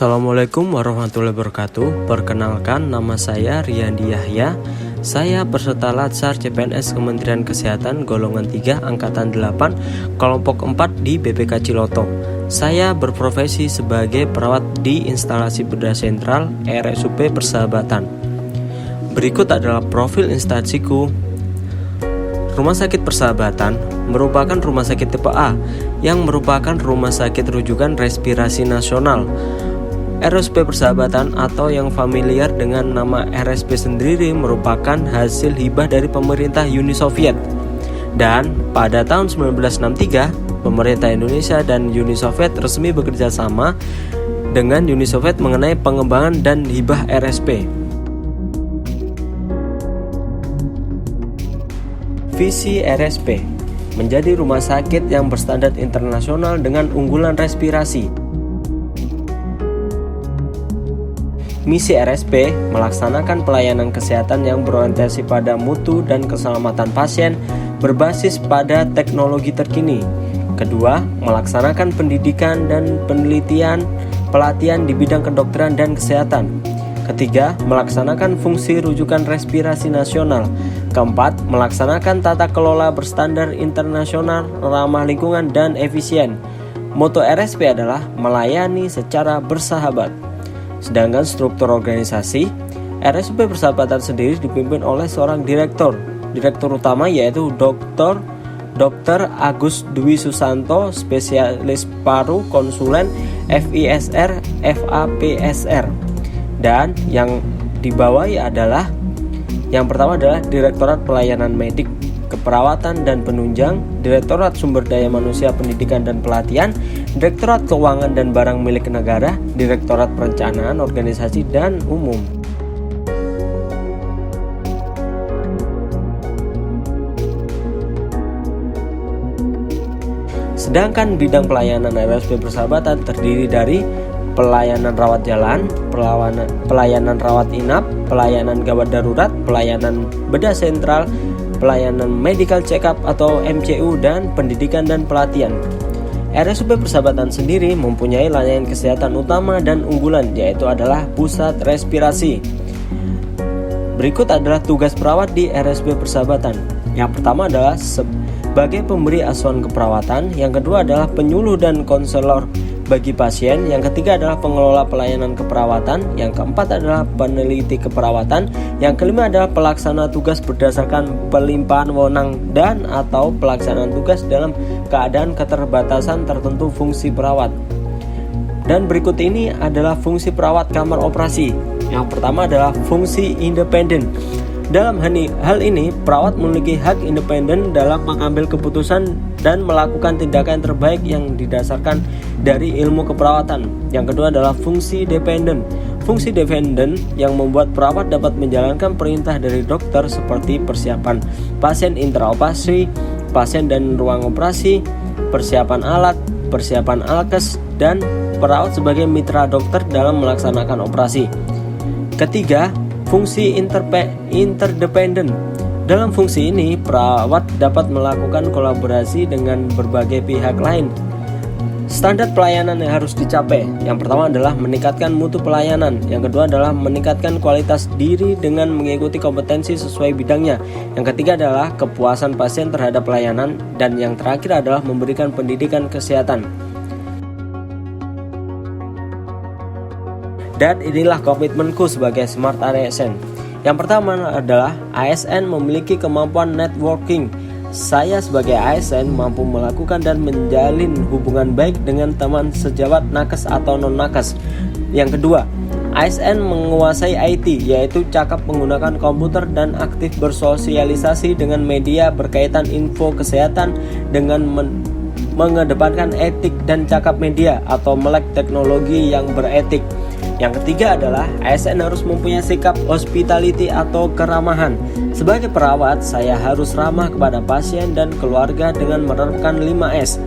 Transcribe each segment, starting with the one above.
Assalamualaikum warahmatullahi wabarakatuh. Perkenalkan, nama saya Riyandi Yahya. Saya peserta Latsar CPNS Kementerian Kesehatan golongan 3 angkatan 8 kelompok 4 di BPK Ciloto. Saya berprofesi sebagai perawat di instalasi bedah sentral RSUP Persahabatan. Berikut adalah profil instansiku. Rumah Sakit Persahabatan merupakan rumah sakit tipe A yang merupakan rumah sakit rujukan respirasi nasional. RSUP Persahabatan atau yang familiar dengan nama RSP sendiri merupakan hasil hibah dari pemerintah Uni Soviet. Dan pada tahun 1963, pemerintah Indonesia dan Uni Soviet resmi bekerja sama dengan Uni Soviet mengenai pengembangan dan hibah RSP. Visi RSP menjadi rumah sakit yang berstandar internasional dengan unggulan respirasi. Misi RSP melaksanakan pelayanan kesehatan yang berorientasi pada mutu dan keselamatan pasien berbasis pada teknologi terkini. Kedua, melaksanakan pendidikan dan penelitian pelatihan di bidang kedokteran dan kesehatan. Ketiga, melaksanakan fungsi rujukan respirasi nasional. Keempat, melaksanakan tata kelola berstandar internasional, ramah lingkungan, dan efisien. Moto RSP adalah melayani secara bersahabat. Sedangkan struktur organisasi, RSUP Persahabatan sendiri dipimpin oleh seorang direktur. Direktur utama yaitu Dr. Agus Dwi Susanto, spesialis paru, konsulen, FISR, FAPSR. Dan yang dibawahi adalah yang pertama adalah Direktorat Pelayanan Medik, Keperawatan dan Penunjang, Direktorat Sumber Daya Manusia Pendidikan dan Pelatihan, Direktorat Keuangan dan Barang Milik Negara, Direktorat Perencanaan Organisasi dan Umum. Sedangkan bidang pelayanan RSUP Persahabatan terdiri dari pelayanan rawat jalan, pelayanan rawat inap, pelayanan gawat darurat, pelayanan bedah sentral, pelayanan medical check-up atau MCU, dan pendidikan dan pelatihan. RSUP Persahabatan sendiri mempunyai layanan kesehatan utama dan unggulan, yaitu adalah pusat respirasi. Berikut adalah tugas perawat di RSUP Persahabatan. Yang pertama adalah sebagai pemberi asuhan keperawatan, yang kedua adalah penyuluh dan konselor bagi pasien, yang ketiga adalah pengelola pelayanan keperawatan, yang keempat adalah peneliti keperawatan, yang kelima adalah pelaksana tugas berdasarkan pelimpahan wewenang dan atau pelaksanaan tugas dalam keadaan keterbatasan tertentu fungsi perawat. Dan berikut ini adalah fungsi perawat kamar operasi. Yang pertama adalah fungsi independen. Dalam hal ini, perawat memiliki hak independen dalam mengambil keputusan dan melakukan tindakan terbaik yang didasarkan dari ilmu keperawatan. Yang kedua adalah fungsi dependen. Fungsi dependen yang membuat perawat dapat menjalankan perintah dari dokter seperti persiapan pasien intraoperasi, pasien dan ruang operasi, persiapan alat, persiapan alkes, dan perawat sebagai mitra dokter dalam melaksanakan operasi. Ketiga, fungsi interdependen. Dalam fungsi ini, perawat dapat melakukan kolaborasi dengan berbagai pihak lain. Standar pelayanan yang harus dicapai. Yang pertama adalah meningkatkan mutu pelayanan. Yang kedua adalah meningkatkan kualitas diri dengan mengikuti kompetensi sesuai bidangnya. Yang ketiga adalah kepuasan pasien terhadap pelayanan. Dan yang terakhir adalah memberikan pendidikan kesehatan. Dan inilah komitmenku sebagai Smart ASN. Yang pertama adalah ASN memiliki kemampuan networking. Saya sebagai ASN mampu melakukan dan menjalin hubungan baik dengan teman sejawat nakes atau non-nakes. Yang kedua, ASN menguasai IT, yaitu cakap menggunakan komputer dan aktif bersosialisasi dengan media berkaitan info kesehatan dengan mengedepankan etik dan cakap media atau melek teknologi yang beretik. Yang ketiga adalah ASN harus mempunyai sikap hospitality atau keramahan. Sebagai perawat, saya harus ramah kepada pasien dan keluarga dengan menerapkan 5S.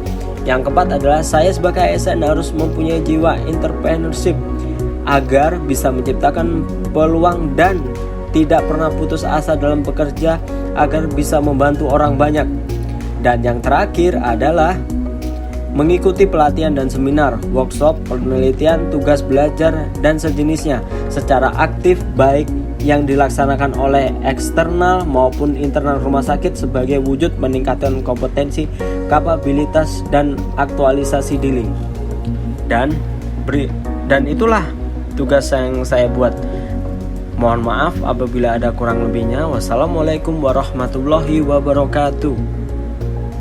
Yang keempat adalah saya sebagai ASN harus mempunyai jiwa entrepreneurship agar bisa menciptakan peluang dan tidak pernah putus asa dalam bekerja agar bisa membantu orang banyak. Dan yang terakhir adalah mengikuti pelatihan dan seminar, workshop, penelitian, tugas belajar, dan sejenisnya secara aktif baik yang dilaksanakan oleh eksternal maupun internal rumah sakit sebagai wujud meningkatkan kompetensi, kapabilitas, dan aktualisasi diri. Dan itulah tugas yang saya buat. Mohon maaf apabila ada kurang lebihnya. Wassalamualaikum warahmatullahi wabarakatuh.